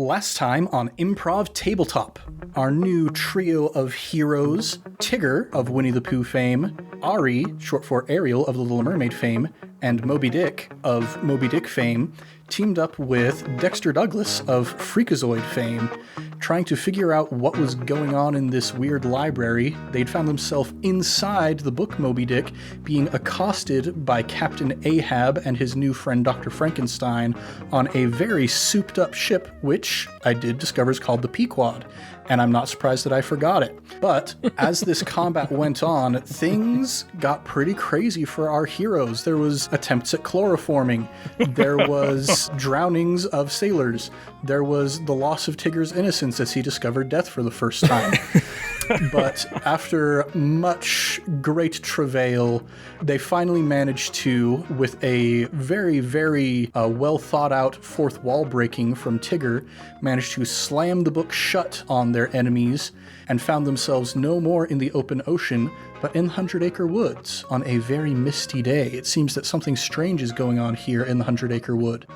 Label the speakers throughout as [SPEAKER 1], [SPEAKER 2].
[SPEAKER 1] Last time on Improv Tabletop, our new trio of heroes, Tigger of Winnie the Pooh fame, Ari, short for Ariel of The Little Mermaid fame, and Moby Dick of Moby Dick fame, teamed up with Dexter Douglas of Freakazoid fame, trying to figure out what was going on in this weird library. They'd found themselves inside the book Moby Dick, being accosted by Captain Ahab and his new friend Dr. Frankenstein on a very souped-up ship, which I did discover is called the Pequod. And I'm not surprised that I forgot it. But as this combat went on, things got pretty crazy for our heroes. There was attempts at chloroforming. There was drownings of sailors. There was the loss of Tigger's innocence as he discovered death for the first time. But after much great travail, they finally managed to, with a very, very well thought out fourth wall breaking from Tigger, manage to slam the book shut on their enemies and found themselves no more in the open ocean, but in Hundred Acre Woods on a very misty day. It seems that something strange is going on here in the Hundred Acre Wood.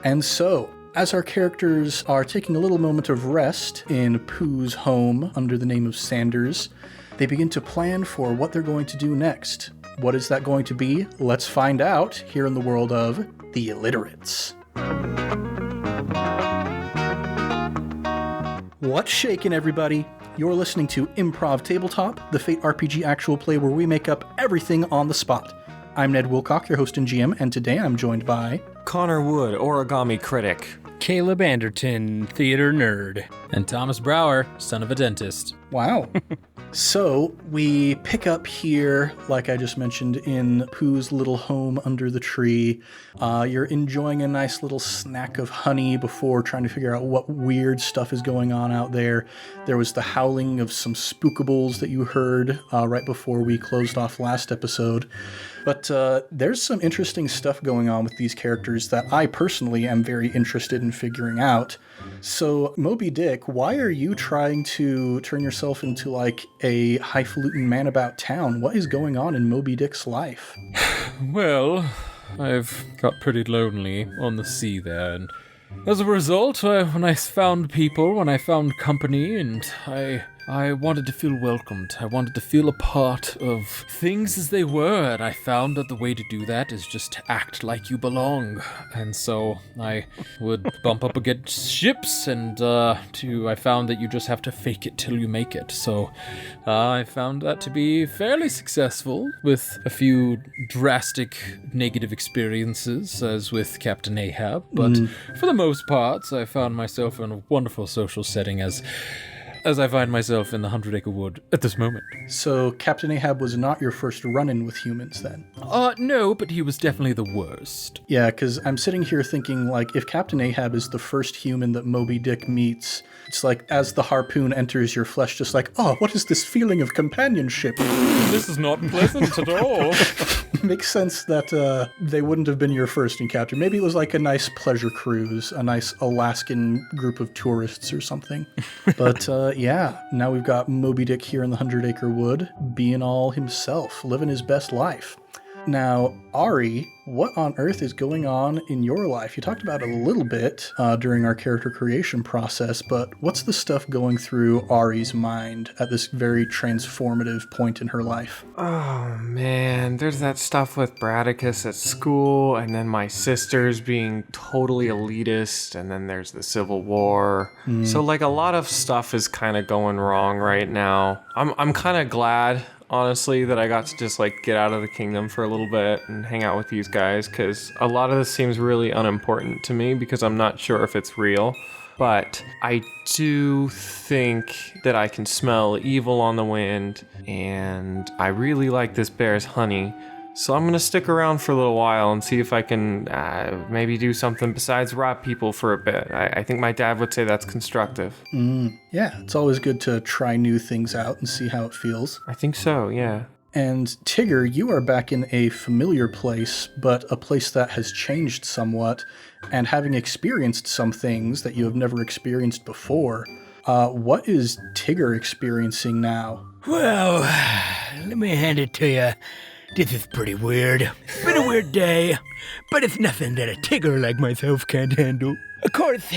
[SPEAKER 1] And so, as our characters are taking a little moment of rest in Pooh's home under the name of Sanders, they begin to plan for what they're going to do next. What is that going to be? Let's find out here in the world of the Illiterates. What's shaking, everybody? You're listening to Improv Tabletop, the Fate RPG actual play where we make up everything on the spot. I'm Ned Wilcock, your host and GM, and today I'm joined by
[SPEAKER 2] Connor Wood, origami critic,
[SPEAKER 3] Caleb Anderton, theater nerd,
[SPEAKER 4] and Thomas Brower, son of a dentist.
[SPEAKER 1] Wow. So we pick up here, like I just mentioned, in Pooh's little home under the tree. You're enjoying a nice little snack of honey before trying to figure out what weird stuff is going on out there. There was the howling of some spookables that you heard right before we closed off last episode. But there's some interesting stuff going on with these characters that I personally am very interested in figuring out. So, Moby Dick, why are you trying to turn yourself into like a highfalutin man about town? What is going on in Moby Dick's life?
[SPEAKER 4] Well, I've got pretty lonely on the sea there, and as a result, when I found people, when I found company, and I wanted to feel welcomed. I wanted to feel a part of things as they were, and I found that the way to do that is just to act like you belong. And so I would bump up against ships, and I found that you just have to fake it till you make it. So I found that to be fairly successful, with a few drastic negative experiences, as with Captain Ahab. But for the most part, I found myself in a wonderful social setting as I find myself in the 100 Acre Wood at this moment.
[SPEAKER 1] So Captain Ahab was not your first run-in with humans then?
[SPEAKER 4] No, but he was definitely the worst.
[SPEAKER 1] Yeah, because I'm sitting here thinking, like, if Captain Ahab is the first human that Moby Dick meets, it's like, as the harpoon enters your flesh, just like, oh, what is this feeling of companionship?
[SPEAKER 4] This is not pleasant at all.
[SPEAKER 1] Makes sense that they wouldn't have been your first encounter. Maybe it was like a nice pleasure cruise, a nice Alaskan group of tourists or something. But yeah, now we've got Moby Dick here in the 100 Acre Wood, being all himself, living his best life. Now, Ari, what on earth is going on in your life? You talked about it a little bit during our character creation process, but what's the stuff going through Ari's mind at this very transformative point in her life?
[SPEAKER 2] Oh man, there's that stuff with Bradicus at school, and then my sisters being totally elitist, and then there's the Civil War. So like a lot of stuff is kind of going wrong right now. I'm kind of glad, honestly, that I got to just like get out of the kingdom for a little bit and hang out with these guys, because a lot of this seems really unimportant to me because I'm not sure if it's real. But I do think that I can smell evil on the wind, and I really like this bear's honey. So I'm going to stick around for a little while and see if I can maybe do something besides rob people for a bit. I think my dad would say that's constructive.
[SPEAKER 1] Yeah, it's always good to try new things out and see how it feels.
[SPEAKER 2] I think so, yeah.
[SPEAKER 1] And Tigger, you are back in a familiar place, but a place that has changed somewhat, and having experienced some things that you have never experienced before. What is Tigger experiencing now?
[SPEAKER 3] Well, let me hand it to you. This is pretty weird. It's been a weird day, but it's nothing that a Tigger like myself can't handle. Of course,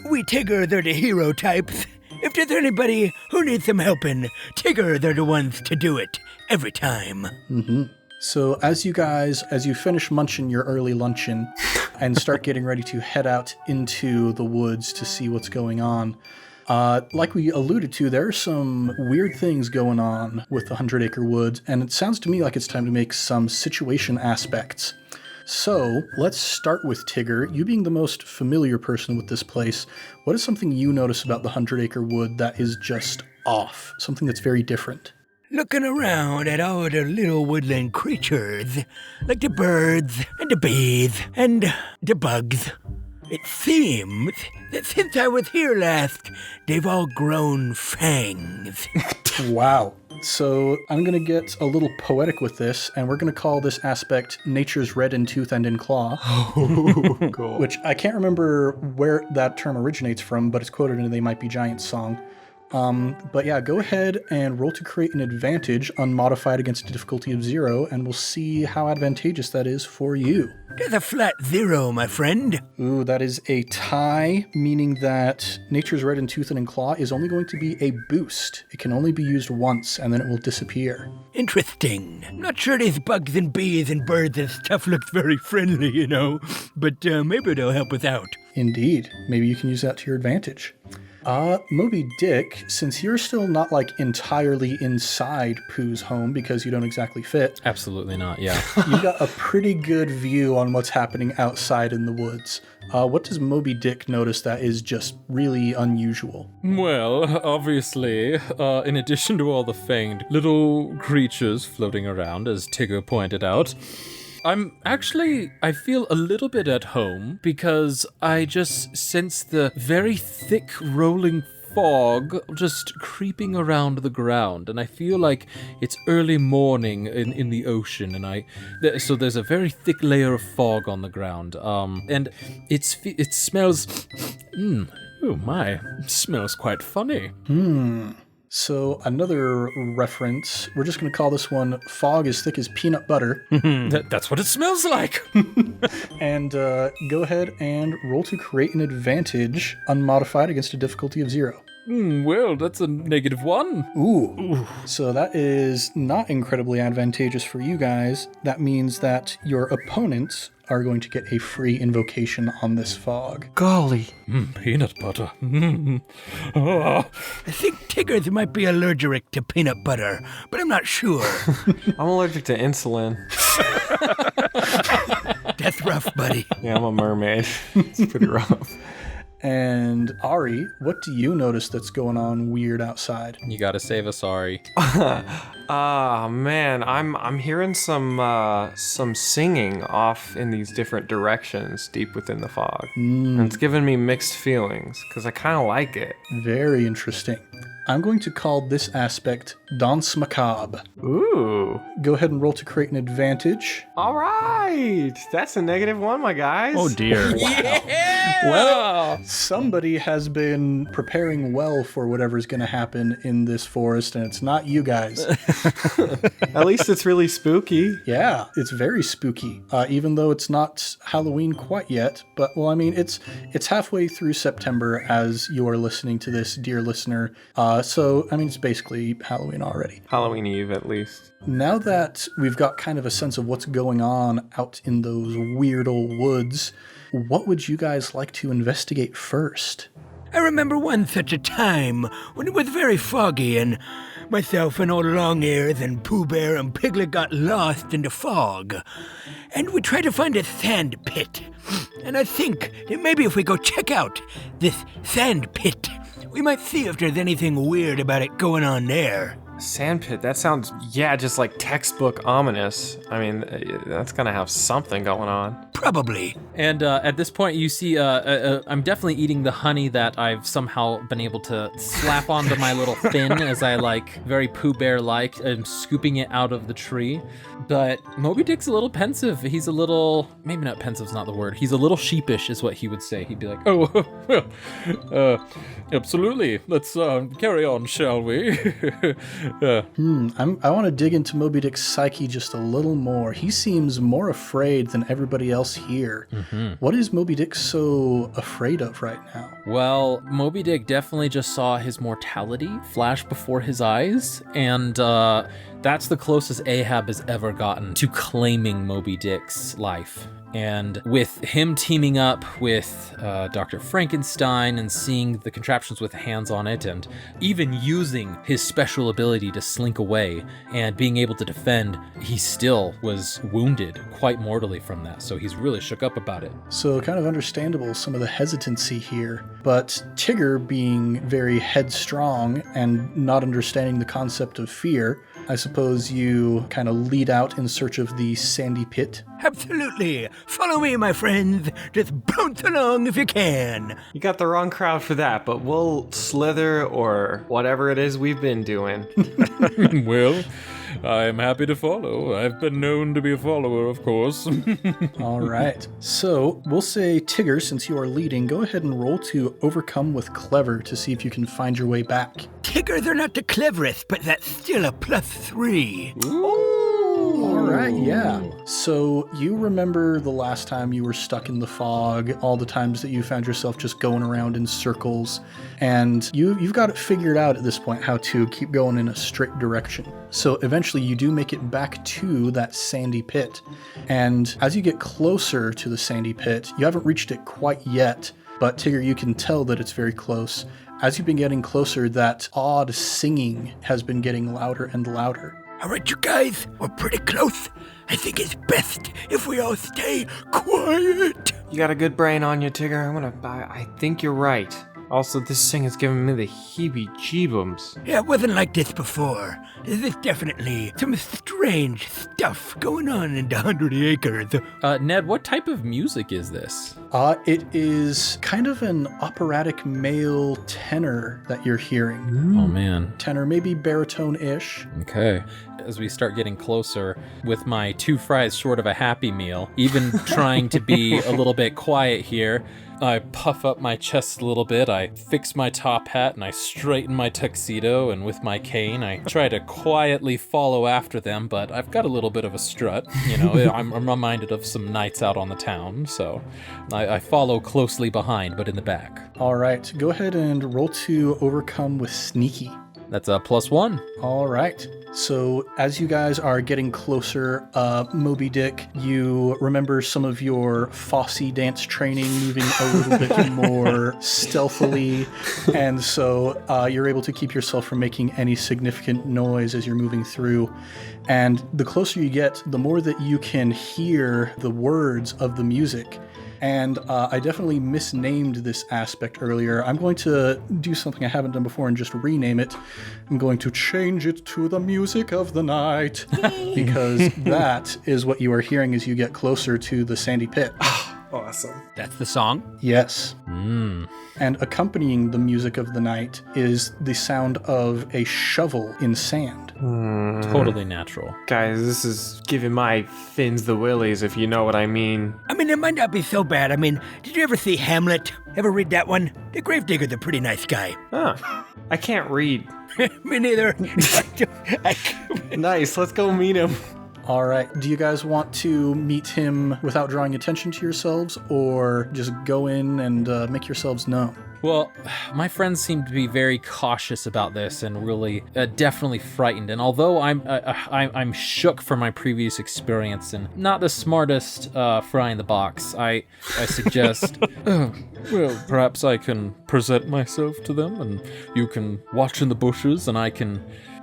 [SPEAKER 3] we Tigger, they're the hero types. If there's anybody who needs some helping, Tigger, they're the ones to do it. Every time.
[SPEAKER 1] So as you finish munching your early luncheon and start getting ready to head out into the woods to see what's going on, like we alluded to, there are some weird things going on with the 100 Acre Wood, and it sounds to me like it's time to make some situation aspects. So let's start with Tigger. You being the most familiar person with this place, what is something you notice about the 100 Acre Wood that is just off? Something that's very different?
[SPEAKER 3] Looking around at all the little woodland creatures, like the birds and the bees and the bugs. It seems that since I was here last, they've all grown fangs.
[SPEAKER 1] Wow. So I'm going to get a little poetic with this, and we're going to call this aspect Nature's Red in Tooth and in Claw.
[SPEAKER 2] Cool.
[SPEAKER 1] Which I can't remember where that term originates from, but it's quoted in a They Might Be Giants song. But yeah, go ahead and roll to create an advantage unmodified against a difficulty of 0, and we'll see how advantageous that is for you.
[SPEAKER 3] There's a flat 0, my friend.
[SPEAKER 1] Ooh, that is a tie, meaning that Nature's Red in Tooth and in Claw is only going to be a boost. It can only be used once, and then it will disappear.
[SPEAKER 3] Interesting. I'm not sure these bugs and bees and birds and stuff look very friendly, you know, but maybe they'll help us out.
[SPEAKER 1] Indeed. Maybe you can use that to your advantage. Moby Dick, since you're still not like entirely inside Pooh's home because you don't exactly fit,
[SPEAKER 4] Absolutely not, yeah.
[SPEAKER 1] you got a pretty good view on what's happening outside in the woods. What does Moby Dick notice that is just really unusual?
[SPEAKER 4] Well, obviously, in addition to all the fanged little creatures floating around, as Tigger pointed out, I feel a little bit at home because I just sense the very thick rolling fog just creeping around the ground, and I feel like it's early morning in the ocean, and so there's a very thick layer of fog on the ground, and it smells, oh my, it smells quite funny.
[SPEAKER 1] So another reference, we're just going to call this one Fog as Thick as Peanut Butter.
[SPEAKER 4] That's what it smells like.
[SPEAKER 1] And go ahead and roll to create an advantage unmodified against a difficulty of 0.
[SPEAKER 4] Well, that's a -1.
[SPEAKER 1] Ooh. So that is not incredibly advantageous for you guys. That means that your opponents are going to get a free invocation on this fog.
[SPEAKER 2] Golly.
[SPEAKER 4] Peanut butter. Oh.
[SPEAKER 3] I think Tiggers might be allergic to peanut butter, but I'm not sure.
[SPEAKER 2] I'm allergic to insulin.
[SPEAKER 3] That's rough, buddy.
[SPEAKER 2] Yeah, I'm a mermaid. It's pretty rough.
[SPEAKER 1] And Ari, what do you notice that's going on weird outside?
[SPEAKER 4] You gotta save us, Ari.
[SPEAKER 2] Man, I'm hearing some singing off in these different directions deep within the fog. And it's giving me mixed feelings, because I kind of like it.
[SPEAKER 1] Very interesting. I'm going to call this aspect Danse Macabre.
[SPEAKER 2] Ooh.
[SPEAKER 1] Go ahead and roll to create an advantage.
[SPEAKER 2] All right. That's a -1, my guys.
[SPEAKER 4] Oh dear.
[SPEAKER 1] Well, somebody has been preparing well for whatever's going to happen in this forest, and it's not you guys.
[SPEAKER 2] At least it's really spooky.
[SPEAKER 1] Yeah, it's very spooky, even though it's not Halloween quite yet. But, well, I mean, it's halfway through September as you are listening to this, dear listener. So, I mean, it's basically Halloween already.
[SPEAKER 2] Halloween Eve, at least.
[SPEAKER 1] Now that we've got kind of a sense of what's going on out in those weird old woods, what would you guys like to investigate first?
[SPEAKER 3] I remember one such a time when it was very foggy and myself and old Long-Ears and Pooh Bear and Piglet got lost in the fog. And we tried to find a sand pit. And I think that maybe if we go check out this sand pit, we might see if there's anything weird about it going on there.
[SPEAKER 2] Sandpit, that sounds, just like textbook ominous. I mean, that's gonna have something going on.
[SPEAKER 3] Probably.
[SPEAKER 4] And at this point, you see, I'm definitely eating the honey that I've somehow been able to slap onto my little fin as I, very Pooh Bear-like, and scooping it out of the tree. But Moby Dick's a little pensive. He's a little, maybe not pensive's not the word. He's a little sheepish is what he would say. He'd be like, oh, well, absolutely. Let's carry on, shall we?
[SPEAKER 1] I want to dig into Moby Dick's psyche just a little more. He seems more afraid than everybody else here. What is Moby Dick so afraid of right now?
[SPEAKER 4] Well, Moby Dick definitely just saw his mortality flash before his eyes, and that's the closest Ahab has ever gotten to claiming Moby Dick's life. And with him teaming up with Dr. Frankenstein and seeing the contraptions with hands on it, and even using his special ability to slink away and being able to defend, he still was wounded quite mortally from that. So he's really shook up about it.
[SPEAKER 1] So kind of understandable, some of the hesitancy here. But Tigger, being very headstrong and not understanding the concept of fear, I suppose you kind of lead out in search of the sandy pit.
[SPEAKER 3] Absolutely. Follow me, my friends. Just bounce along if you can.
[SPEAKER 2] You got the wrong crowd for that, but we'll slither or whatever it is we've been doing.
[SPEAKER 4] Well, I'm happy to follow. I've been known to be a follower, of course.
[SPEAKER 1] All right. So we'll say, Tigger, since you are leading, go ahead and roll to overcome with clever to see if you can find your way back.
[SPEAKER 3] Tigger, they're not the cleverest, but that's still a +3.
[SPEAKER 1] All right, yeah. So you remember the last time you were stuck in the fog, all the times that you found yourself just going around in circles, and you've got it figured out at this point how to keep going in a straight direction. So eventually you do make it back to that sandy pit, and as you get closer to the sandy pit, you haven't reached it quite yet, but Tigger, you can tell that it's very close. As you've been getting closer, that odd singing has been getting louder and louder.
[SPEAKER 3] All right, you guys, we're pretty close. I think it's best if we all stay quiet.
[SPEAKER 2] You got a good brain on you, Tigger. I think you're right. Also, this thing is giving me the heebie-jeebums.
[SPEAKER 3] Yeah, it wasn't like this before. There's definitely some strange stuff going on in the 100 Acres.
[SPEAKER 4] Ned, what type of music is this?
[SPEAKER 1] It is kind of an operatic male tenor that you're hearing.
[SPEAKER 4] Oh, man.
[SPEAKER 1] Tenor, maybe baritone-ish.
[SPEAKER 4] Okay. As we start getting closer, with my 2 fries short of a Happy Meal, even trying to be a little bit quiet here, I puff up my chest a little bit, I fix my top hat, and I straighten my tuxedo, and with my cane, I try to quietly follow after them, but I've got a little bit of a strut. You know, I'm reminded of some nights out on the town, so I follow closely behind, but in the back.
[SPEAKER 1] All right, go ahead and roll to overcome with sneaky.
[SPEAKER 4] That's a +1.
[SPEAKER 1] All right. So as you guys are getting closer, Moby Dick, you remember some of your Fosse dance training, moving a little bit more stealthily, and so you're able to keep yourself from making any significant noise as you're moving through. And the closer you get, the more that you can hear the words of the music. And I definitely misnamed this aspect earlier. I'm going to do something I haven't done before and just rename it. I'm going to change it to the music of the night, because that is what you are hearing as you get closer to the sandy pit.
[SPEAKER 2] Awesome.
[SPEAKER 3] That's the song?
[SPEAKER 1] Yes. And accompanying the music of the night is the sound of a shovel in sand.
[SPEAKER 4] Totally natural.
[SPEAKER 2] Guys, this is giving my fins the willies, if you know what I mean.
[SPEAKER 3] I mean, it might not be so bad. I mean, did you ever see Hamlet? Ever read that one? The gravedigger's a pretty nice guy.
[SPEAKER 2] Huh. I can't read.
[SPEAKER 3] Me neither.
[SPEAKER 2] Nice, let's go meet him.
[SPEAKER 1] All right. Do you guys want to meet him without drawing attention to yourselves, or just go in and make yourselves known?
[SPEAKER 4] Well, my friends seem to be very cautious about this and really definitely frightened. And although I'm shook from my previous experience and not the smartest fry in the box, I suggest, well, perhaps I can present myself to them, and you can watch in the bushes, and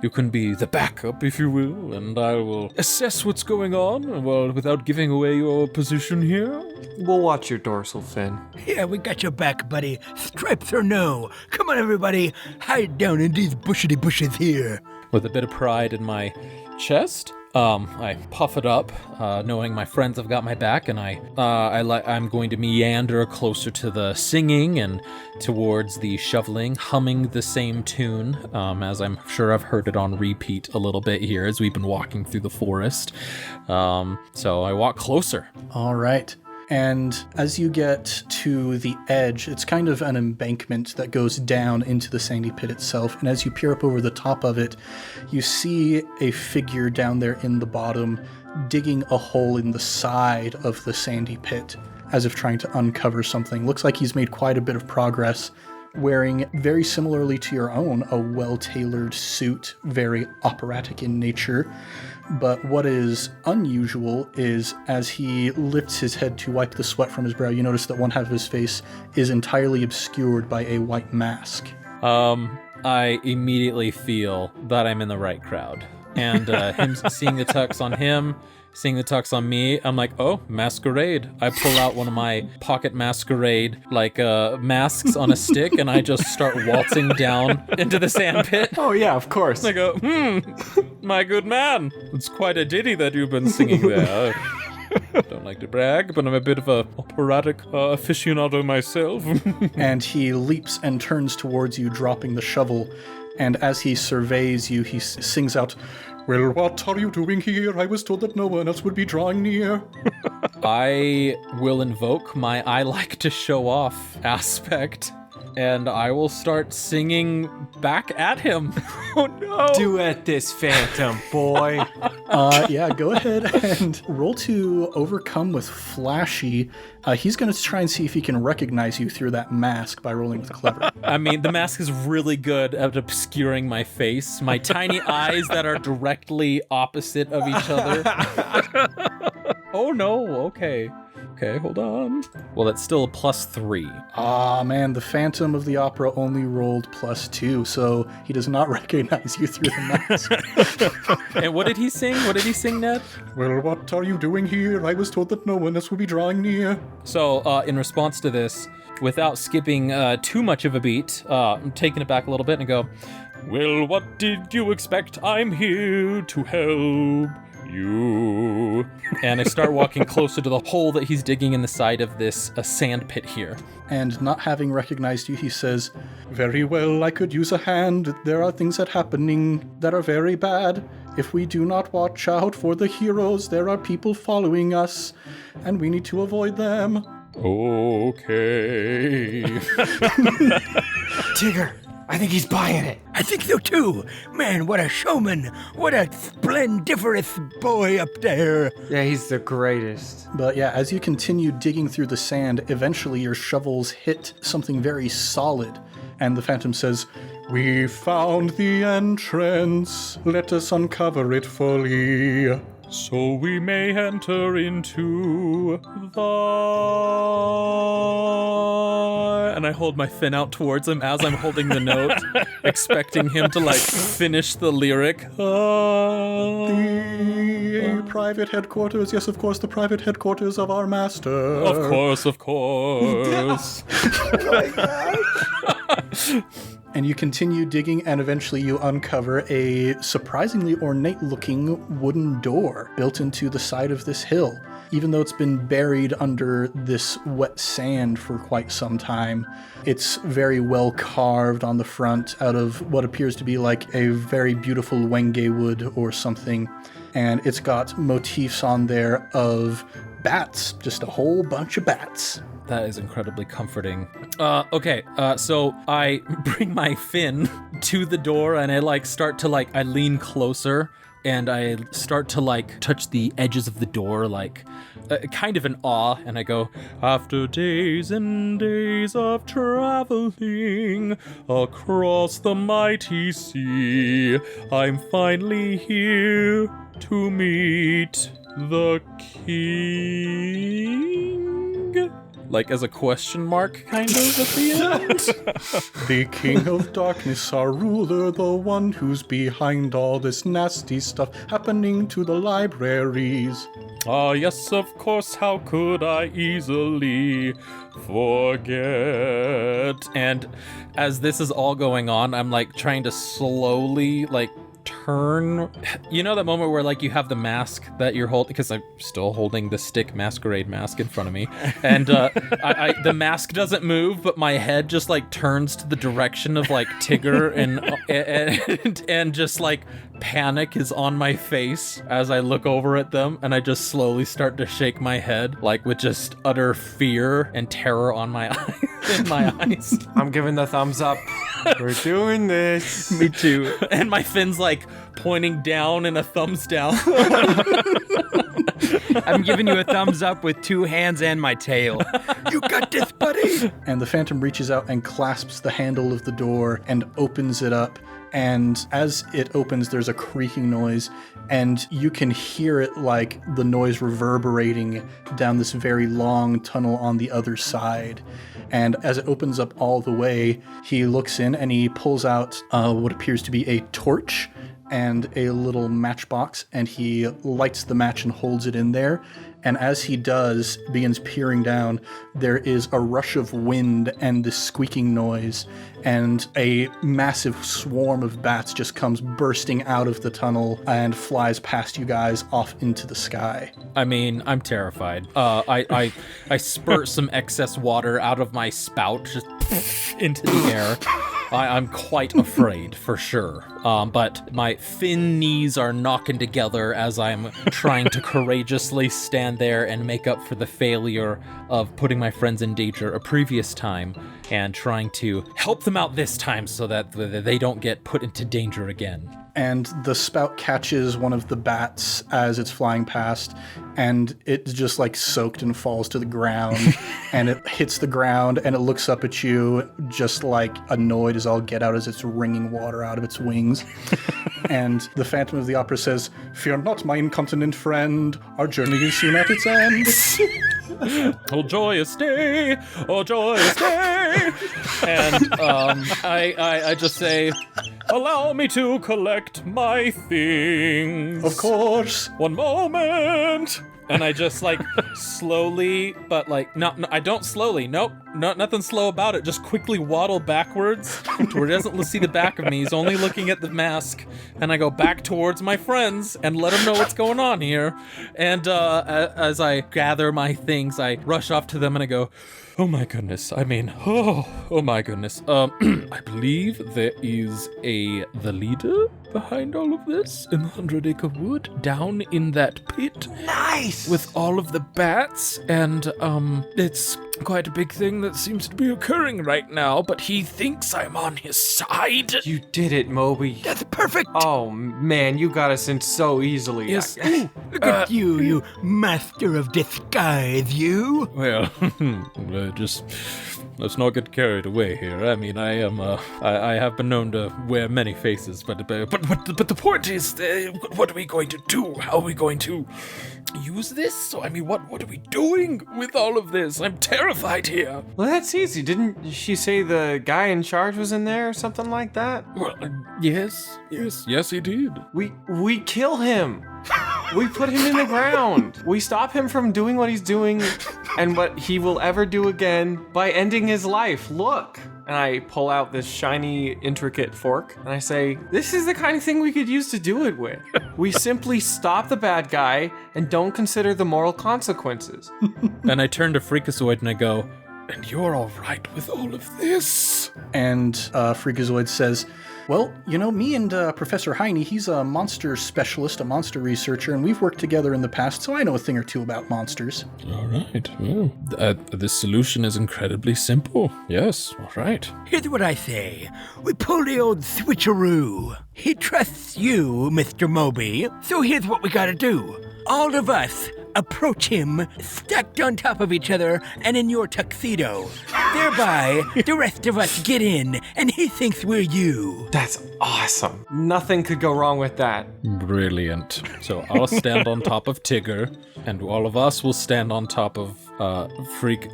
[SPEAKER 4] you can be the backup, if you will, and I will assess what's going on, well, without giving away your position here.
[SPEAKER 2] We'll watch your dorsal fin.
[SPEAKER 3] Yeah, we got your back, buddy. Stripes or no. Come on, everybody. Hide down in these bushety bushes here.
[SPEAKER 4] With a bit of pride in my chest, I puff it up, knowing my friends have got my back, and I'm going to meander closer to the singing and towards the shoveling, humming the same tune, as I'm sure I've heard it on repeat a little bit here as we've been walking through the forest. So I walk closer.
[SPEAKER 1] All right. And as you get to the edge, it's kind of an embankment that goes down into the sandy pit itself. And as you peer up over the top of it, you see a figure down there in the bottom digging a hole in the side of the sandy pit, as if trying to uncover something. Looks like he's made quite a bit of progress, wearing, very similarly to your own, a well-tailored suit, very operatic in nature. But what is unusual is as he lifts his head to wipe the sweat from his brow, you notice that one half of his face is entirely obscured by a white mask.
[SPEAKER 4] I immediately feel that I'm in the right crowd. And him seeing the tux on him, seeing the tux on me, I'm like, oh, masquerade. I pull out one of my pocket masquerade, masks on a stick, and I just start waltzing down into the sand pit.
[SPEAKER 2] Oh, yeah, of course.
[SPEAKER 4] I go, my good man, it's quite a ditty that you've been singing there. Don't like to brag, but I'm a bit of a operatic aficionado myself.
[SPEAKER 1] And he leaps and turns towards you, dropping the shovel. And as he surveys you, he sings out, "Well, what are you doing here? I was told that no one else would be drawing near."
[SPEAKER 4] I will invoke my I like to show off aspect, and I will start singing back at him. Oh no!
[SPEAKER 2] Duet this phantom, boy.
[SPEAKER 1] Yeah, go ahead and roll to overcome with flashy. He's going to try and see if he can recognize you through that mask by rolling with clever.
[SPEAKER 4] I mean, the mask is really good at obscuring my face, my tiny eyes that are directly opposite of each other. Oh no, okay. Okay, hold on. Well, that's still a +3.
[SPEAKER 1] Ah, man, the Phantom of the Opera only rolled +2, so he does not recognize you through the mask.
[SPEAKER 4] And what did he sing? What did he sing, Ned?
[SPEAKER 1] "Well, what are you doing here? I was told that no one else would be drawing near."
[SPEAKER 4] So, in response to this, without skipping too much of a beat, I'm taking it back a little bit and go, well, what did you expect? I'm here to help you. And I start walking closer to the hole that he's digging in the side of this sand pit here.
[SPEAKER 1] And not having recognized you, he says, "Very well, I could use a hand. There are things that are happening that are very bad. If we do not watch out for the heroes, there are people following us, and we need to avoid them."
[SPEAKER 4] Okay.
[SPEAKER 2] Tigger, I think he's buying it.
[SPEAKER 3] I think so too. Man, what a showman. What a splendiferous boy up there.
[SPEAKER 2] Yeah, he's the greatest.
[SPEAKER 1] But yeah, as you continue digging through the sand, eventually your shovels hit something very solid. And the Phantom says, "We found the entrance. Let us uncover it fully,
[SPEAKER 4] so we may enter into the..." And I hold my fin out towards him as I'm holding the note, expecting him to, finish the lyric.
[SPEAKER 1] The private headquarters, yes, of course, the private headquarters of our master.
[SPEAKER 4] Of course, of course.
[SPEAKER 2] Oh my gosh.
[SPEAKER 1] And you continue digging, and eventually you uncover a surprisingly ornate-looking wooden door built into the side of this hill. Even though it's been buried under this wet sand for quite some time, it's very well carved on the front out of what appears to be like a very beautiful wenge wood or something. And it's got motifs on there of bats, just a whole bunch of bats.
[SPEAKER 4] That is incredibly comforting. Okay, so I bring my fin to the door and I I lean closer and I start to touch the edges of the door, kind of in awe, and I go, "After days and days of traveling across the mighty sea, I'm finally here to meet the king." As a question mark, kind of, at the end.
[SPEAKER 1] "The king of darkness, our ruler, the one who's behind all this nasty stuff happening to the libraries."
[SPEAKER 4] "Ah, yes, of course, how could I easily forget?" And as this is all going on, I'm trying to slowly turn. You know that moment where like you have the mask that you're holding, because I'm still holding the stick masquerade mask in front of me, and the mask doesn't move, but my head just like turns to the direction of like Tigger, and just like panic is on my face as I look over at them, and I just slowly start to shake my head, like with just utter fear and terror on my in my eyes.
[SPEAKER 2] I'm giving the thumbs up. We're doing this.
[SPEAKER 4] Me too. And my fin's like pointing down and a thumbs down.
[SPEAKER 5] I'm giving you a thumbs up with 2 hands and my tail. You got this, buddy.
[SPEAKER 1] And the Phantom reaches out and clasps the handle of the door and opens it up. And as it opens, there's a creaking noise, and you can hear it like the noise reverberating down this very long tunnel on the other side. And as it opens up all the way, he looks in and he pulls out what appears to be a torch and a little matchbox, and he lights the match and holds it in there. And as he does, begins peering down, there is a rush of wind and this squeaking noise, and a massive swarm of bats just comes bursting out of the tunnel and flies past you guys off into the sky.
[SPEAKER 4] I mean, I'm terrified. I spurt some excess water out of my spout just into the air. I'm quite afraid, for sure. But my thin knees are knocking together as I'm trying to courageously stand there and make up for the failure of putting my friends in danger a previous time, and trying to help them out this time so that they don't get put into danger again.
[SPEAKER 1] And the spout catches one of the bats as it's flying past, and it's just like soaked and falls to the ground. And it hits the ground and it looks up at you just like annoyed as all get out as it's wringing water out of its wings. And the Phantom of the Opera says, "Fear not, my incontinent friend, our journey is soon at its end."
[SPEAKER 4] Oh, joyous day! Oh, joyous day! And I just say, allow me to collect my things.
[SPEAKER 1] Of course.
[SPEAKER 4] One moment. And I just like slowly, but like, no, I don't slowly. Nope. No, nothing slow about it. Just quickly waddle backwards to where he doesn't see the back of me. He's only looking at the mask. And I go back towards my friends and let them know what's going on here. And as I gather my things, I rush off to them and I go, oh my goodness. I mean, oh my goodness. I believe there is the leader behind all of this in the 100 Acre Wood, down in that pit.
[SPEAKER 5] Nice!
[SPEAKER 4] With all of the bats, and it's quite a big thing that seems to be occurring right now, but he thinks I'm on his side.
[SPEAKER 2] You did it, Moby.
[SPEAKER 5] That's perfect!
[SPEAKER 2] Oh, man, you got us in so easily.
[SPEAKER 4] Yes.
[SPEAKER 5] Look at you master of disguise, you!
[SPEAKER 4] Well, just let's not get carried away here. I mean, I am I have been known to wear many faces, but the point is, what are we going to do? How are we going to use this? So I mean, what are we doing with all of this? I'm terrified here.
[SPEAKER 2] Well, that's easy. Didn't she say the guy in charge was in there or something like that?
[SPEAKER 4] Well, yes, he did.
[SPEAKER 2] We kill him. We put him in the ground. We stop him from doing what he's doing and what he will ever do again by ending his life. Look. And I pull out this shiny, intricate fork, and I say, this is the kind of thing we could use to do it with. We simply stop the bad guy and don't consider the moral consequences.
[SPEAKER 4] And I turn to Freakazoid and I go, and you're all right with all of this?
[SPEAKER 1] And Freakazoid says, well, you know, me and Professor Heine, he's a monster specialist, a monster researcher, and we've worked together in the past, so I know a thing or two about monsters.
[SPEAKER 4] All right. Well, this solution is incredibly simple. Yes, all right.
[SPEAKER 3] Here's what I say. We pull the old switcheroo. He trusts you, Mr. Moby, so here's what we gotta do. All of us approach him, stacked on top of each other and in your tuxedo. Thereby, the rest of us get in, and he thinks we're you.
[SPEAKER 2] That's awesome. Nothing could go wrong with that.
[SPEAKER 4] Brilliant. So I'll stand on top of Tigger, and all of us will stand on top of Freak.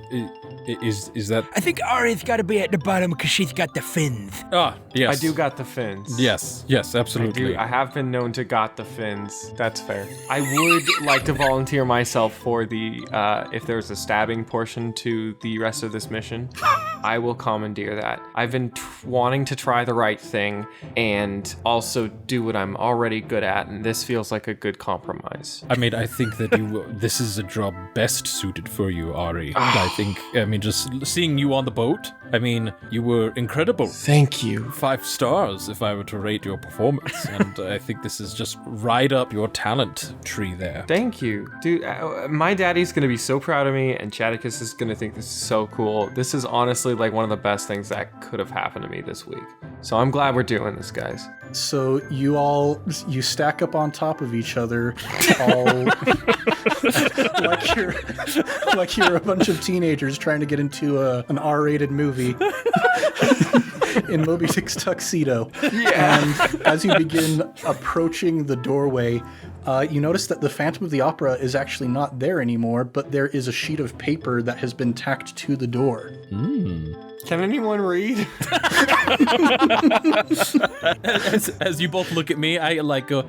[SPEAKER 4] Is that?
[SPEAKER 3] I think Ari's gotta be at the bottom because she's got the fins.
[SPEAKER 4] Ah, yes.
[SPEAKER 2] I do got the fins.
[SPEAKER 4] Yes, absolutely.
[SPEAKER 2] I have been known to got the fins. That's fair. I would like to volunteer myself for the, if there's a stabbing portion to the rest of this mission. I will commandeer that. I've been wanting to try the right thing and also do what I'm already good at, and this feels like a good compromise.
[SPEAKER 4] I mean, I think that this is a job best suited for you, Ari. Just seeing you on the boat, you were incredible.
[SPEAKER 2] Thank you.
[SPEAKER 4] 5 stars if I were to rate your performance, and I think this is just right up your talent tree there.
[SPEAKER 2] Thank you. Dude, my daddy's going to be so proud of me, and Chaticus is going to think this is so cool. This is honestly like one of the best things that could have happened to me this week. So I'm glad we're doing this, guys.
[SPEAKER 1] So you stack up on top of each other, all like you're a bunch of teenagers trying to get into an R-rated movie in Moby Dick's tuxedo. Yeah. And as you begin approaching the doorway, you notice that the Phantom of the Opera is actually not there anymore, but there is a sheet of paper that has been tacked to the door.
[SPEAKER 2] Can anyone read?
[SPEAKER 4] as you both look at me, I go,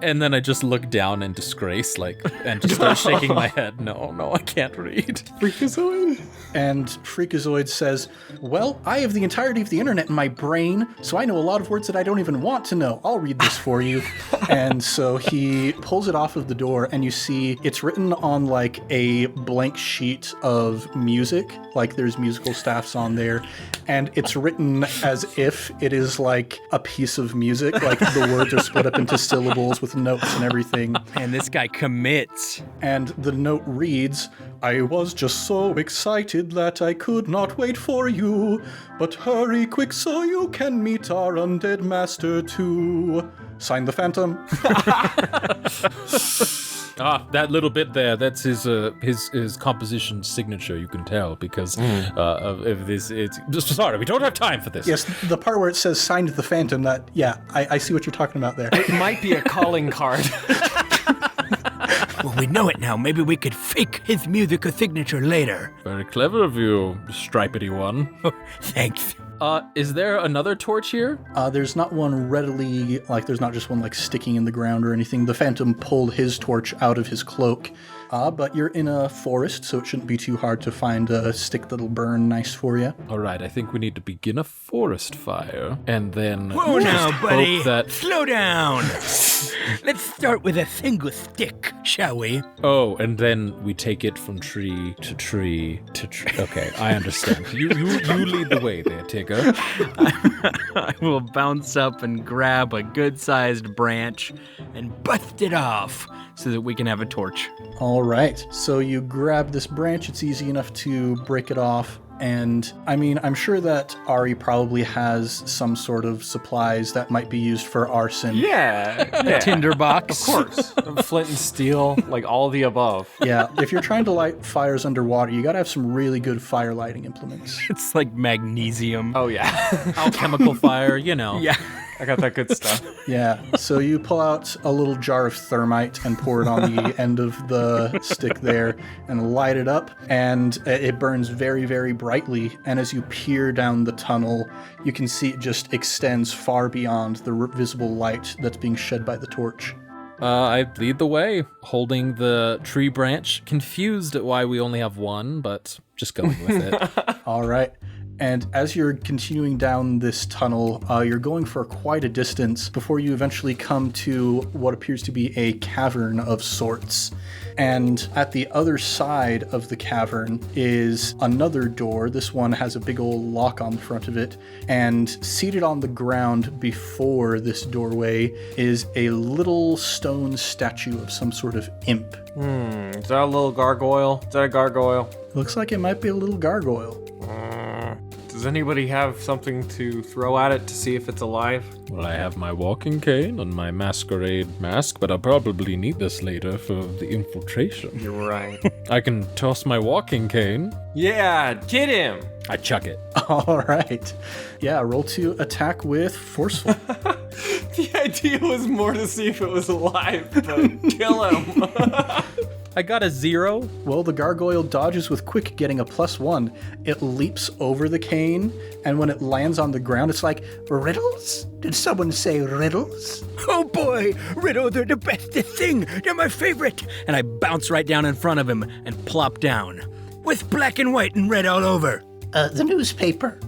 [SPEAKER 4] and then I just look down in disgrace, and just start shaking my head. No, I can't read.
[SPEAKER 2] Freakazoid?
[SPEAKER 1] And Freakazoid says, well, I have the entirety of the internet in my brain, so I know a lot of words that I don't even want to know. I'll read this for you. And so he pulls it off of the door, and you see it's written on like a blank sheet of music, like there's musical staffs on there, and it's written as if it is like a piece of music, like the words are split up into syllables with notes and everything.
[SPEAKER 5] And this guy commits.
[SPEAKER 1] And the note reads, I was just so excited that I could not wait for you, but hurry quick so you can meet our undead master too. Sign the Phantom.
[SPEAKER 4] That little bit there, that's his composition signature, you can tell, because of this. It's just sorry, we don't have time for this.
[SPEAKER 1] Yes, the part where it says signed the Phantom, I see what you're talking about there.
[SPEAKER 2] It might be a calling card.
[SPEAKER 3] Well, we know it now. Maybe we could fake his musical signature later.
[SPEAKER 4] Very clever of you, stripedy one.
[SPEAKER 3] Thanks.
[SPEAKER 4] Is there another torch here?
[SPEAKER 1] There's not one readily, there's not just one sticking in the ground or anything. The Phantom pulled his torch out of his cloak. But you're in a forest, so it shouldn't be too hard to find a stick that'll burn nice for you.
[SPEAKER 4] All right, I think we need to begin a forest fire, and then
[SPEAKER 3] Whoa now, buddy.
[SPEAKER 4] That...
[SPEAKER 3] Slow down. Let's start with a single stick, shall we?
[SPEAKER 4] Oh, and then we take it from tree to tree to tree. Okay, I understand. You lead the way there, Tigger.
[SPEAKER 5] I will bounce up and grab a good-sized branch and bust it off so that we can have a torch.
[SPEAKER 1] All right, so you grab this branch. It's easy enough to break it off. And I'm sure that Ari probably has some sort of supplies that might be used for arson.
[SPEAKER 2] Yeah.
[SPEAKER 5] Tinderbox.
[SPEAKER 2] Of course. Flint and steel, all of the above.
[SPEAKER 1] Yeah, if you're trying to light fires underwater, you gotta have some really good fire lighting implements.
[SPEAKER 5] It's like magnesium.
[SPEAKER 2] Oh, yeah.
[SPEAKER 4] Alchemical fire, you know.
[SPEAKER 5] Yeah.
[SPEAKER 2] I got that good stuff.
[SPEAKER 1] Yeah, so you pull out a little jar of thermite and pour it on the end of the stick there and light it up, and it burns very, very brightly. And as you peer down the tunnel, you can see it just extends far beyond the visible light that's being shed by the torch.
[SPEAKER 4] I lead the way, holding the tree branch, confused at why we only have one, but just going with it.
[SPEAKER 1] All right. And as you're continuing down this tunnel, you're going for quite a distance before you eventually come to what appears to be a cavern of sorts. And at the other side of the cavern is another door. This one has a big old lock on the front of it. And seated on the ground before this doorway is a little stone statue of some sort of imp.
[SPEAKER 2] Is that a little gargoyle? Is that a gargoyle?
[SPEAKER 1] Looks like it might be a little gargoyle.
[SPEAKER 2] Does anybody have something to throw at it to see if it's alive?
[SPEAKER 4] Well, I have my walking cane and my masquerade mask, but I'll probably need this later for the infiltration.
[SPEAKER 2] You're right.
[SPEAKER 4] I can toss my walking cane.
[SPEAKER 2] Yeah, get him!
[SPEAKER 4] I chuck it.
[SPEAKER 1] All right. Yeah, roll to attack with forceful.
[SPEAKER 2] The idea was more to see if it was alive, but kill him.
[SPEAKER 4] I got a 0.
[SPEAKER 1] Well, the gargoyle dodges with quick, getting a +1. It leaps over the cane, and when it lands on the ground, it's like, riddles? Did someone say riddles?
[SPEAKER 3] Oh boy, riddles are the bestest thing. They're my favorite.
[SPEAKER 5] And I bounce right down in front of him and plop down.
[SPEAKER 3] With black and white and red all over.
[SPEAKER 1] The newspaper.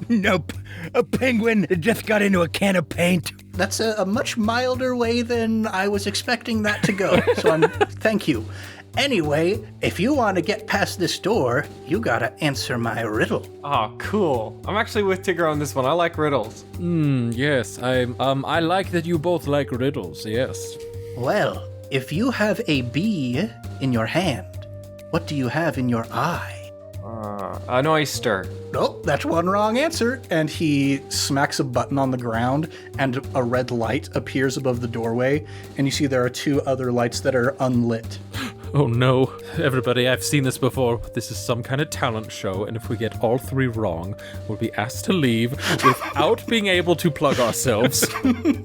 [SPEAKER 3] Nope. A penguin that just got into a can of paint.
[SPEAKER 1] That's a much milder way than I was expecting that to go. So thank you. Anyway, if you want to get past this door, you gotta answer my riddle.
[SPEAKER 2] Oh, cool. I'm actually with Tigger on this one. I like riddles.
[SPEAKER 4] Yes, I like that you both like riddles, yes.
[SPEAKER 1] Well, if you have a bee in your hand, what do you have in your eye?
[SPEAKER 2] An oyster.
[SPEAKER 1] Nope, that's one wrong answer. And he smacks a button on the ground, and a red light appears above the doorway, and you see there are 2 other lights that are unlit.
[SPEAKER 4] Oh no, everybody, I've seen this before. This is some kind of talent show, and if we get all 3 wrong, we'll be asked to leave without being able to plug ourselves.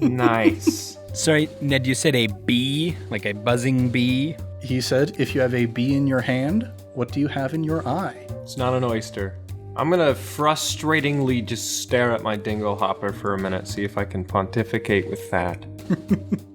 [SPEAKER 2] Nice.
[SPEAKER 5] Sorry, Ned, you said a bee? Like a buzzing bee?
[SPEAKER 1] He said, if you have a bee in your hand, what do you have in your eye?
[SPEAKER 2] It's not an oyster. I'm gonna frustratingly just stare at my dingle hopper for a minute, see if I can pontificate with that.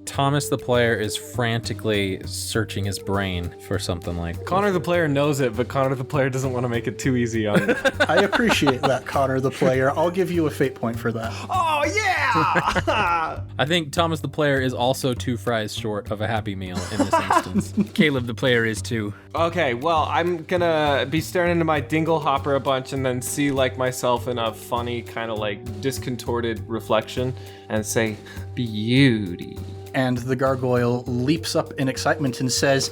[SPEAKER 4] Thomas the player is frantically searching his brain for something like...
[SPEAKER 2] Connor the player knows it, but Connor the player doesn't want to make it too easy on it.
[SPEAKER 1] I appreciate that, Connor the player. I'll give you a fate point for that.
[SPEAKER 2] Oh, yeah!
[SPEAKER 4] I think Thomas the player is also 2 fries short of a Happy Meal in this instance.
[SPEAKER 5] Caleb the player is too.
[SPEAKER 2] Okay, well, I'm gonna be staring into my dingle hopper a bunch and then see like myself in a funny kind of like discontorted reflection and say, beauty.
[SPEAKER 1] And the gargoyle leaps up in excitement and says,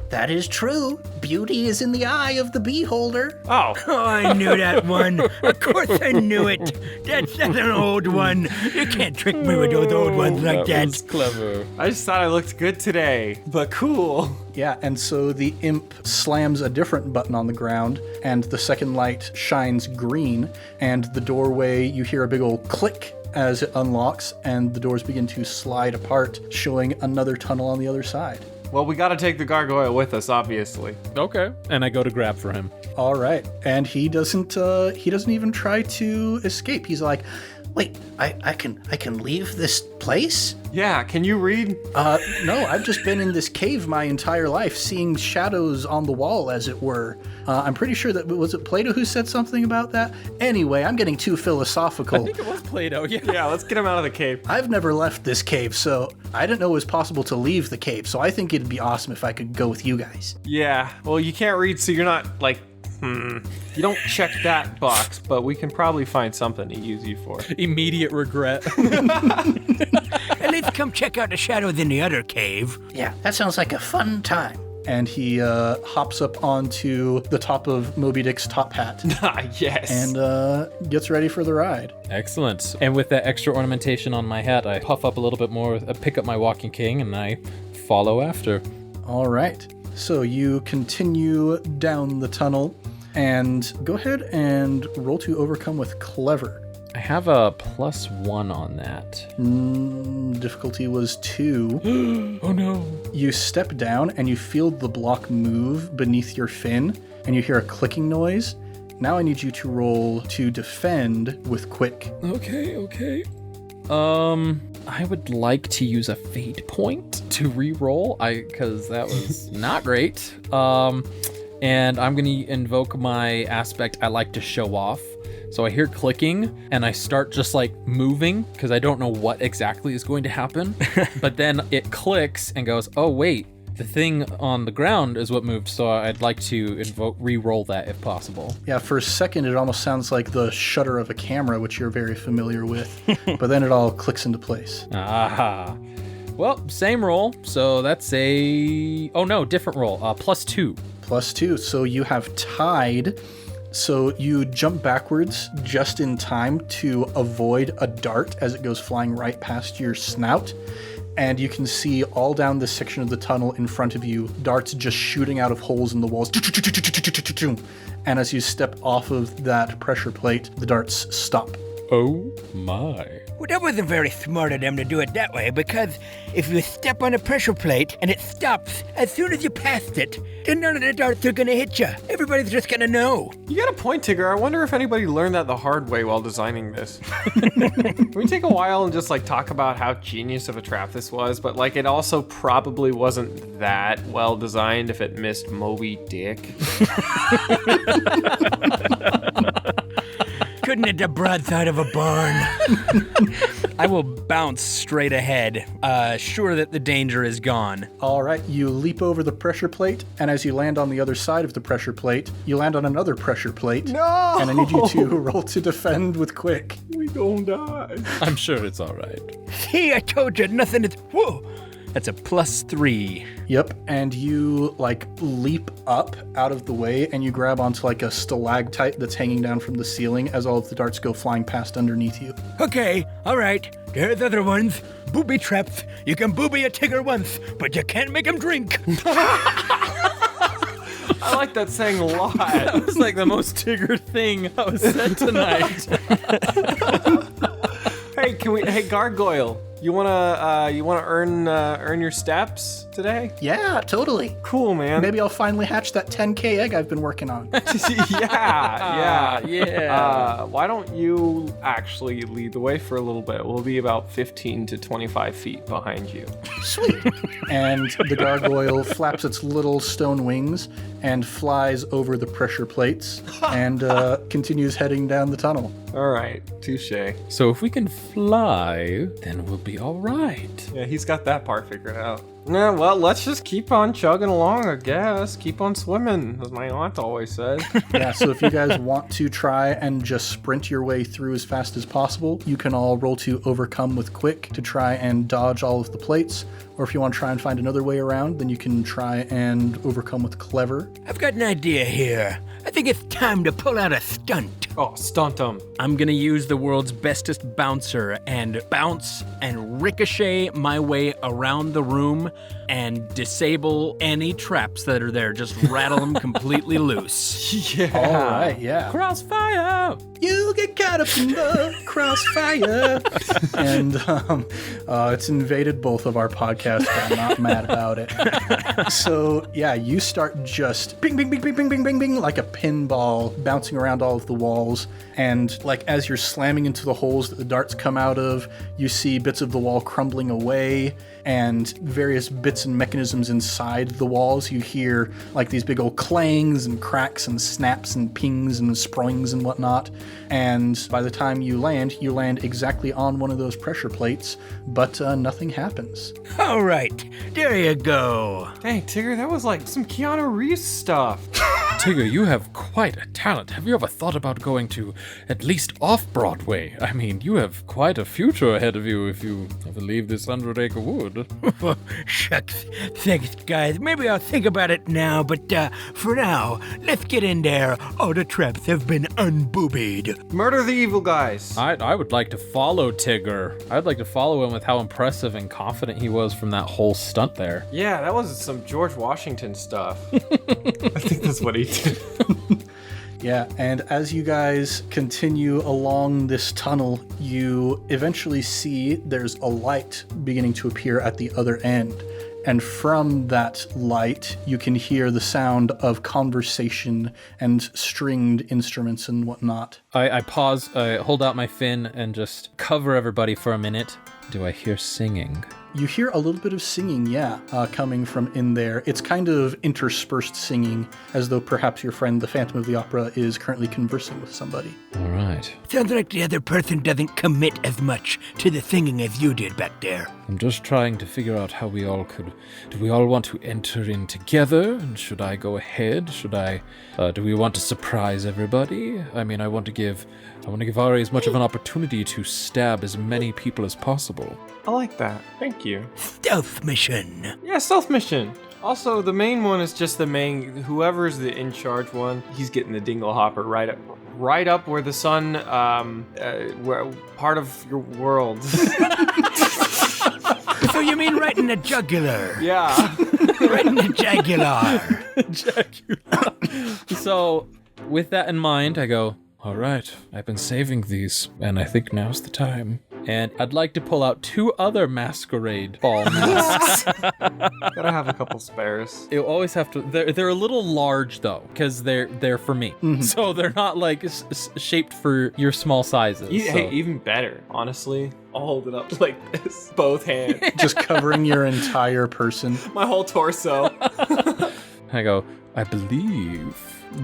[SPEAKER 1] that is true. Beauty is in the eye of the beholder.
[SPEAKER 2] Oh.
[SPEAKER 3] Oh, I knew that one. Of course I knew it. That's an old one. You can't trick me with those old ones like that.
[SPEAKER 4] Was clever.
[SPEAKER 2] I just thought I looked good today, but cool.
[SPEAKER 1] Yeah, and so the imp slams a different button on the ground, and the second light shines green, and the doorway, you hear a big old click as it unlocks, and the doors begin to slide apart, showing another tunnel on the other side.
[SPEAKER 2] Well, we gotta take the gargoyle with us, obviously.
[SPEAKER 4] Okay. And I go to grab for him.
[SPEAKER 1] All right, and he doesn't even try to escape. He's like, wait, I can leave this place?
[SPEAKER 2] Yeah, can you read?
[SPEAKER 1] No, I've just been in this cave my entire life, seeing shadows on the wall, as it were. I'm pretty sure that, was it Plato who said something about that? Anyway, I'm getting too philosophical.
[SPEAKER 4] I think it was Plato, yeah.
[SPEAKER 2] Yeah, let's get him out of the cave.
[SPEAKER 1] I've never left this cave, so I didn't know it was possible to leave the cave, so I think it'd be awesome if I could go with you guys.
[SPEAKER 2] Yeah, well, you can't read, so you're not, like, you don't check that box, but we can probably find something to use you for.
[SPEAKER 4] Immediate regret.
[SPEAKER 3] At least come check out the shadows in the other cave.
[SPEAKER 1] Yeah, that sounds like a fun time. And he hops up onto the top of Moby Dick's top hat
[SPEAKER 2] Yes.
[SPEAKER 1] and gets ready for the ride.
[SPEAKER 4] Excellent. And with that extra ornamentation on my hat, I puff up a little bit more, pick up my walking cane, and I follow after.
[SPEAKER 1] All right. So you continue down the tunnel and go ahead and roll to overcome with clever.
[SPEAKER 4] I have a +1 on that.
[SPEAKER 1] Difficulty was 2.
[SPEAKER 4] Oh no.
[SPEAKER 1] You step down and you feel the block move beneath your fin, and you hear a clicking noise. Now I need you to roll to defend with quick.
[SPEAKER 4] Okay. I would like to use a fate point to re-roll, because that was not great. And I'm gonna invoke my aspect I like to show off. So I hear clicking and I start just like moving because I don't know what exactly is going to happen. But then it clicks and goes, oh wait, the thing on the ground is what moved. So I'd like to re-roll that if possible.
[SPEAKER 1] Yeah, for a second it almost sounds like the shutter of a camera, which you're very familiar with. But then it all clicks into place.
[SPEAKER 4] Aha. Well, same roll. So that's different roll. +2.
[SPEAKER 1] +2. So you have tied. So you jump backwards just in time to avoid a dart as it goes flying right past your snout. And you can see all down this section of the tunnel in front of you, darts just shooting out of holes in the walls. And as you step off of that pressure plate, the darts stop.
[SPEAKER 4] Oh my.
[SPEAKER 3] Well, that wasn't very smart of them to do it that way, because if you step on a pressure plate and it stops as soon as you passed it, then none of the darts are going to hit you. Everybody's just going to know.
[SPEAKER 2] You got a point, Tigger. I wonder if anybody learned that the hard way while designing this. Can we take a while and just like talk about how genius of a trap this was? But like it also probably wasn't that well designed if it missed Moby Dick.
[SPEAKER 3] shooting at the broadside of a barn.
[SPEAKER 5] I will bounce straight ahead, sure that the danger is gone.
[SPEAKER 1] All right, you leap over the pressure plate, and as you land on the other side of the pressure plate, you land on another pressure plate.
[SPEAKER 2] No!
[SPEAKER 1] And I need you to roll to defend with quick.
[SPEAKER 2] We gon' die.
[SPEAKER 4] I'm sure it's all right.
[SPEAKER 3] See, I told you, nothing is... Whoa!
[SPEAKER 5] That's a +3.
[SPEAKER 1] Yep, and you, leap up out of the way, and you grab onto, a stalactite that's hanging down from the ceiling as all of the darts go flying past underneath you.
[SPEAKER 3] Okay, all right. There's other ones. Booby traps. You can booby a Tigger once, but you can't make him drink.
[SPEAKER 2] I like that saying a lot.
[SPEAKER 4] That was like the most Tigger thing that was said tonight.
[SPEAKER 2] Hey, Gargoyle, you wanna earn your steps today?
[SPEAKER 1] Yeah, totally.
[SPEAKER 2] Cool, man.
[SPEAKER 1] Maybe I'll finally hatch that 10K egg I've been working on.
[SPEAKER 2] yeah. Why don't you actually lead the way for a little bit? We'll be about 15 to 25 feet behind you.
[SPEAKER 1] Sweet. And the gargoyle flaps its little stone wings and flies over the pressure plates and continues heading down the tunnel.
[SPEAKER 2] All right, touche.
[SPEAKER 4] So if we can fly, then we'll be all right.
[SPEAKER 2] Yeah, he's got that part figured out. Yeah, well, let's just keep on chugging along, I guess. Keep on swimming, as my aunt always said.
[SPEAKER 1] Yeah, so if you guys want to try and just sprint your way through as fast as possible, you can all roll to overcome with quick to try and dodge all of the plates. Or if you want to try and find another way around, then you can try and overcome with clever.
[SPEAKER 3] I've got an idea here. I think it's time to pull out a stunt.
[SPEAKER 2] Oh, stunt him.
[SPEAKER 5] I'm gonna use the world's bestest bouncer and bounce and ricochet my way around the room and disable any traps that are there. Just rattle them completely loose.
[SPEAKER 2] Yeah.
[SPEAKER 1] All right, yeah.
[SPEAKER 4] Crossfire!
[SPEAKER 1] You get caught up in the crossfire. And it's invaded both of our podcasts, but I'm not mad about it. So, yeah, you start just bing, bing, bing, bing, bing, bing, bing, bing, like a pinball bouncing around all of the walls. And as you're slamming into the holes that the darts come out of, you see bits of the wall crumbling away and various bits and mechanisms inside the walls. You hear these big old clangs and cracks and snaps and pings and springs and whatnot. And by the time you land exactly on one of those pressure plates, but nothing happens.
[SPEAKER 3] All right, there you go.
[SPEAKER 2] Hey, Tigger, that was like some Keanu Reeves stuff.
[SPEAKER 4] Tigger, you have quite a talent. Have you ever thought about going to at least off-Broadway? I mean, you have quite a future ahead of you if you ever leave this 100 Acre Wood.
[SPEAKER 3] Shucks. Thanks, guys. Maybe I'll think about it now, but for now, let's get in there. All the traps have been unboobied.
[SPEAKER 2] Murder the evil guys.
[SPEAKER 4] I would like to follow Tigger. I'd like to follow him with how impressive and confident he was from that whole stunt there.
[SPEAKER 2] Yeah, that was some George Washington stuff. I think that's what he did.
[SPEAKER 1] Yeah, and as you guys continue along this tunnel, you eventually see there's a light beginning to appear at the other end. And from that light, you can hear the sound of conversation and stringed instruments and whatnot.
[SPEAKER 4] I pause, I hold out my fin and just cover everybody for a minute. Do I hear singing?
[SPEAKER 1] You hear a little bit of singing, coming from in there. It's kind of interspersed singing, as though perhaps your friend, the Phantom of the Opera, is currently conversing with somebody.
[SPEAKER 4] All right.
[SPEAKER 3] Sounds like the other person doesn't commit as much to the singing as you did back there.
[SPEAKER 4] I'm just trying to figure out how we all could... Do we all want to enter in together? And should I go ahead? Do we want to surprise everybody? I mean, I want to give Ari as much of an opportunity to stab as many people as possible.
[SPEAKER 2] I like that. Thank you.
[SPEAKER 3] Stealth mission.
[SPEAKER 2] Yeah, stealth mission. Also, the main one is just whoever's the in charge one, he's getting the dingle hopper right up where the sun, where part of your world.
[SPEAKER 3] So you mean right in the jugular?
[SPEAKER 2] Yeah.
[SPEAKER 3] Right in the jagular.
[SPEAKER 4] So, with that in mind, I go, all right, I've been saving these, and I think now's the time. And I'd like to pull out 2 other masquerade ball masks.
[SPEAKER 2] Gotta have a couple spares.
[SPEAKER 4] You always have to. They're a little large though, because they're for me. Mm-hmm. So they're not like shaped for your small sizes.
[SPEAKER 2] Hey, even better, honestly. I'll hold it up like this, both hands,
[SPEAKER 1] Just covering your entire person.
[SPEAKER 2] my whole torso.
[SPEAKER 4] I go, I believe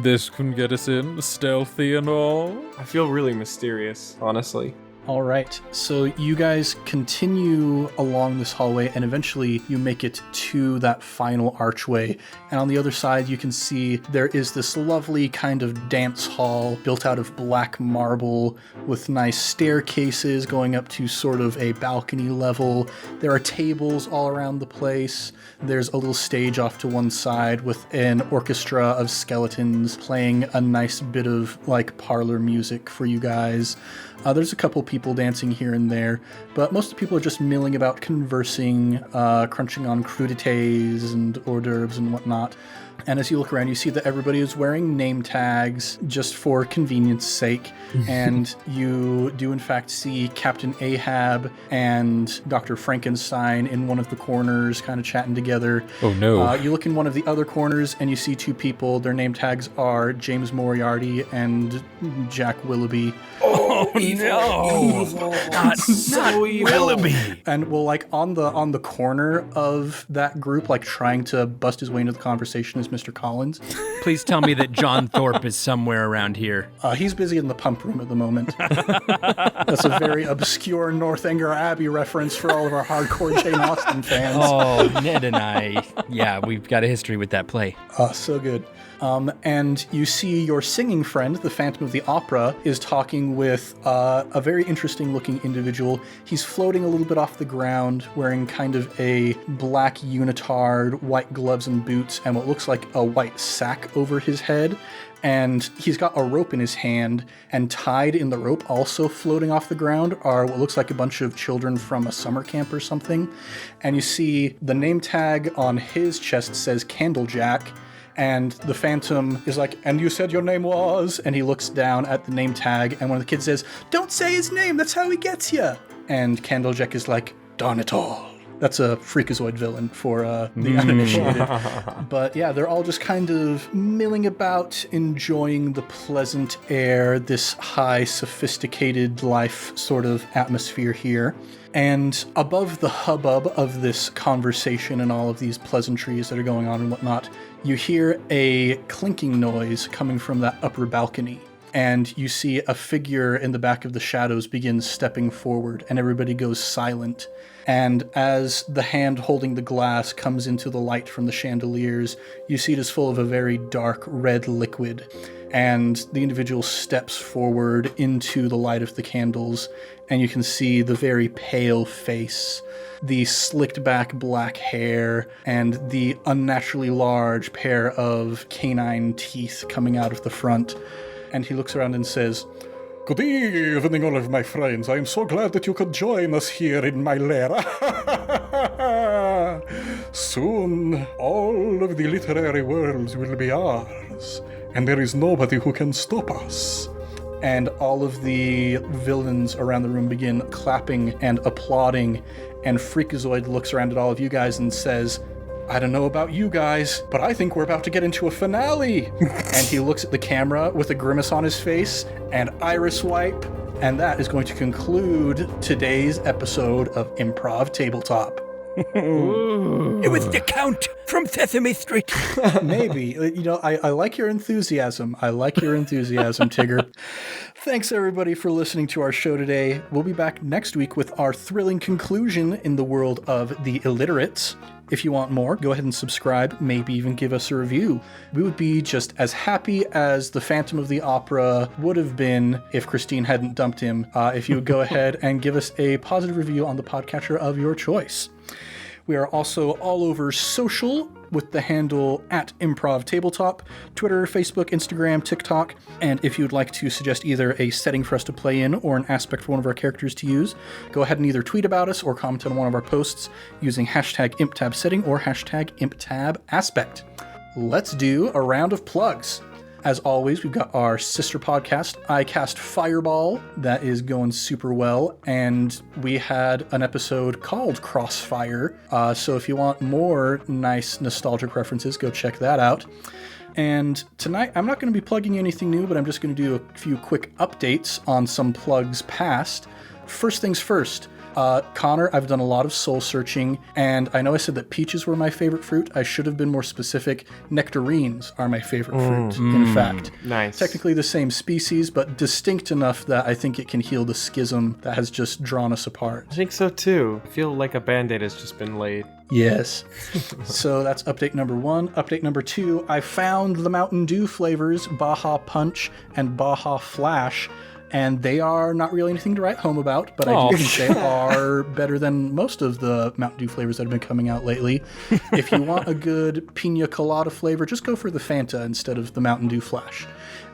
[SPEAKER 4] this can get us in, stealthy and all.
[SPEAKER 2] I feel really mysterious, honestly.
[SPEAKER 1] All right, so you guys continue along this hallway, and eventually you make it to that final archway. And on the other side, you can see there is this lovely kind of dance hall built out of black marble with nice staircases going up to sort of a balcony level. There are tables all around the place. There's a little stage off to one side with an orchestra of skeletons playing a nice bit of like parlor music for you guys. There's a couple people dancing here and there, but most of the people are just milling about, conversing, crunching on crudités and hors d'oeuvres and whatnot. And as you look around, you see that everybody is wearing name tags just for convenience sake. And you do, in fact, see Captain Ahab and Dr. Frankenstein in one of the corners kind of chatting together.
[SPEAKER 4] Oh, no.
[SPEAKER 1] You look in one of the other corners and you see two people. Their name tags are James Moriarty and Jack Willoughby.
[SPEAKER 3] Oh, no. Not Willoughby.
[SPEAKER 1] And well, like on the corner of that group, like trying to bust his way into the conversation is Mr. Collins.
[SPEAKER 5] Please tell me that John Thorpe is somewhere around here.
[SPEAKER 1] He's busy in the pump room at the moment. That's a very obscure Northanger Abbey reference for all of our hardcore Jane Austen fans.
[SPEAKER 5] Oh, Ned and I. Yeah, we've got a history with that play.
[SPEAKER 1] So good. And you see your singing friend, the Phantom of the Opera, is talking with a very interesting looking individual. He's floating a little bit off the ground, wearing kind of a black unitard, white gloves and boots, and what looks like a white sack over his head. And he's got a rope in his hand, and tied in the rope, also floating off the ground, are what looks like a bunch of children from a summer camp or something. And you see the name tag on his chest says Candlejack. And the Phantom is like, and you said your name was? And he looks down at the name tag, and one of the kids says, don't say his name, that's how he gets you. And Candlejack is like, darn it all. That's a Freakazoid villain for the uninitiated. But yeah, they're all just kind of milling about, enjoying the pleasant air, this high, sophisticated life sort of atmosphere here. And above the hubbub of this conversation and all of these pleasantries that are going on and whatnot, you hear a clinking noise coming from that upper balcony. And you see a figure in the back of the shadows begin stepping forward, and everybody goes silent. And as the hand holding the glass comes into the light from the chandeliers, you see it is full of a very dark red liquid. And the individual steps forward into the light of the candles, and you can see the very pale face, the slicked back black hair, and the unnaturally large pair of canine teeth coming out of the front. And he looks around and says, good evening, all of my friends. I am so glad that you could join us here in my lair. Soon, all of the literary worlds will be ours, and there is nobody who can stop us. And all of the villains around the room begin clapping and applauding, and Freakazoid looks around at all of you guys and says, I don't know about you guys, but I think we're about to get into a finale. And he looks at the camera with a grimace on his face and iris wipe. And that is going to conclude today's episode of Improv Tabletop.
[SPEAKER 3] It was the Count from Sesame Street.
[SPEAKER 1] Maybe. You know, I like your enthusiasm. I like your enthusiasm, Tigger. Thanks, everybody, for listening to our show today. We'll be back next week with our thrilling conclusion in the world of the Illiterates. If you want more, go ahead and subscribe, maybe even give us a review. We would be just as happy as the Phantom of the Opera would have been if Christine hadn't dumped him, if you would go ahead and give us a positive review on the podcatcher of your choice. We are also all over social with the handle @ImprovTabletop, Twitter, Facebook, Instagram, TikTok. And if you'd like to suggest either a setting for us to play in or an aspect for one of our characters to use, go ahead and either tweet about us or comment on one of our posts using #ImpTabSetting or #ImpTabAspect. Let's do a round of plugs. As always, we've got our sister podcast, I Cast Fireball, that is going super well, and we had an episode called Crossfire, so if you want more nice nostalgic references, go check that out. And tonight, I'm not going to be plugging anything new, but I'm just going to do a few quick updates on some plugs past. First things first, Connor, I've done a lot of soul searching, and I know I said that peaches were my favorite fruit. I should have been more specific. Nectarines are my favorite fruit, in fact.
[SPEAKER 2] Nice.
[SPEAKER 1] Technically the same species, but distinct enough that I think it can heal the schism that has just drawn us apart.
[SPEAKER 2] I think so too. I feel like a band-aid has just been laid.
[SPEAKER 1] Yes. So that's update number 1. Update number 2, I found the Mountain Dew flavors, Baja Punch and Baja Flash, and they are not really anything to write home about, but I do think they are better than most of the Mountain Dew flavors that have been coming out lately. If you want a good pina colada flavor, just go for the Fanta instead of the Mountain Dew Flash.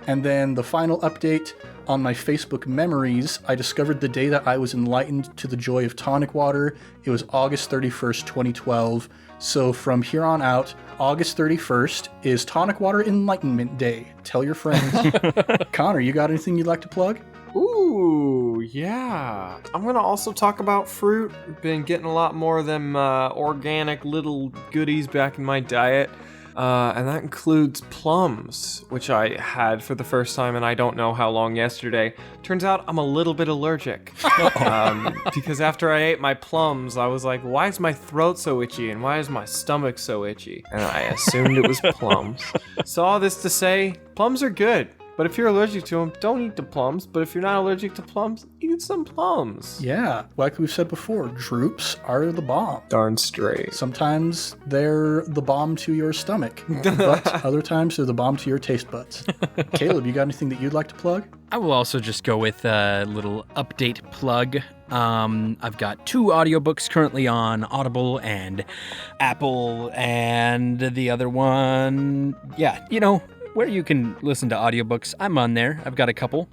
[SPEAKER 1] And then the final update on my Facebook memories, I discovered the day that I was enlightened to the joy of tonic water. It was August 31st, 2012. So from here on out, August 31st is Tonic Water Enlightenment Day. Tell your friends. Connor, you got anything you'd like to plug?
[SPEAKER 2] Ooh, yeah. I'm going to also talk about fruit. Been getting a lot more of them organic little goodies back in my diet. And that includes plums, which I had for the first time, and I don't know how long yesterday. Turns out I'm a little bit allergic. Because after I ate my plums, I was like, why is my throat so itchy, and why is my stomach so itchy? And I assumed it was plums. So all this to say, plums are good. But if you're allergic to them, don't eat the plums. But if you're not allergic to plums, eat some plums.
[SPEAKER 1] Yeah, like we've said before, droops are the bomb.
[SPEAKER 2] Darn straight.
[SPEAKER 1] Sometimes they're the bomb to your stomach, but other times they're the bomb to your taste buds. Caleb, you got anything that you'd like to plug?
[SPEAKER 5] I will also just go with a little update plug. I've got 2 audiobooks currently on Audible and Apple, and the other one, where you can listen to audiobooks, I'm on there. I've got a couple.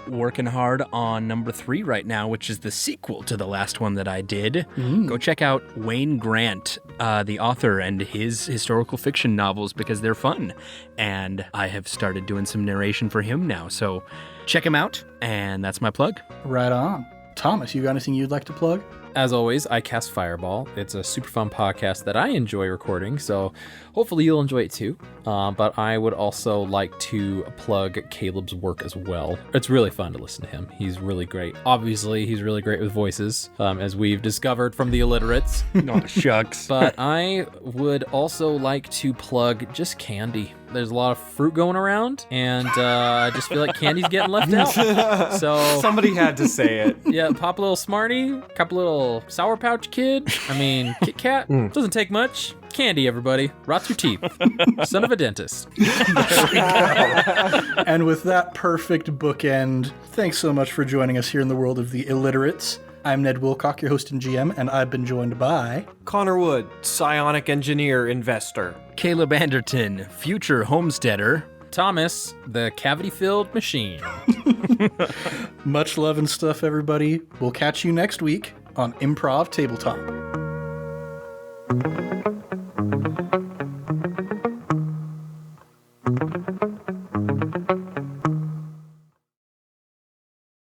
[SPEAKER 5] Working hard on number 3 right now, which is the sequel to the last one that I did. Go check out Wayne Grant, the author, and his historical fiction novels because they're fun. And I have started doing some narration for him now. So check him out, and that's my plug.
[SPEAKER 1] Right on. Thomas, you got anything you'd like to plug?
[SPEAKER 4] As always, I cast Fireball. It's a super fun podcast that I enjoy recording, so hopefully you'll enjoy it too. But I would also like to plug Caleb's work as well. It's really fun to listen to him. He's really great. Obviously, he's really great with voices, as we've discovered from the Illiterates.
[SPEAKER 5] Oh, shucks.
[SPEAKER 4] But I would also like to plug just candy. There's a lot of fruit going around, and I just feel like candy's getting left out. So
[SPEAKER 2] somebody had to say it.
[SPEAKER 4] Yeah, pop a little Smartie, couple little Sour Pouch Kid. I mean, Kit Kat. Doesn't take much. Candy, everybody. Rots your teeth. Son of a dentist.
[SPEAKER 1] And with that perfect bookend, thanks so much for joining us here in the world of the Illiterates. I'm Ned Wilcock, your host and GM, and I've been joined by
[SPEAKER 2] Connor Wood, psionic engineer investor.
[SPEAKER 5] Caleb Anderton, future homesteader.
[SPEAKER 4] Thomas, the cavity-filled machine.
[SPEAKER 1] Much love and stuff, everybody. We'll catch you next week on Improv Tabletop.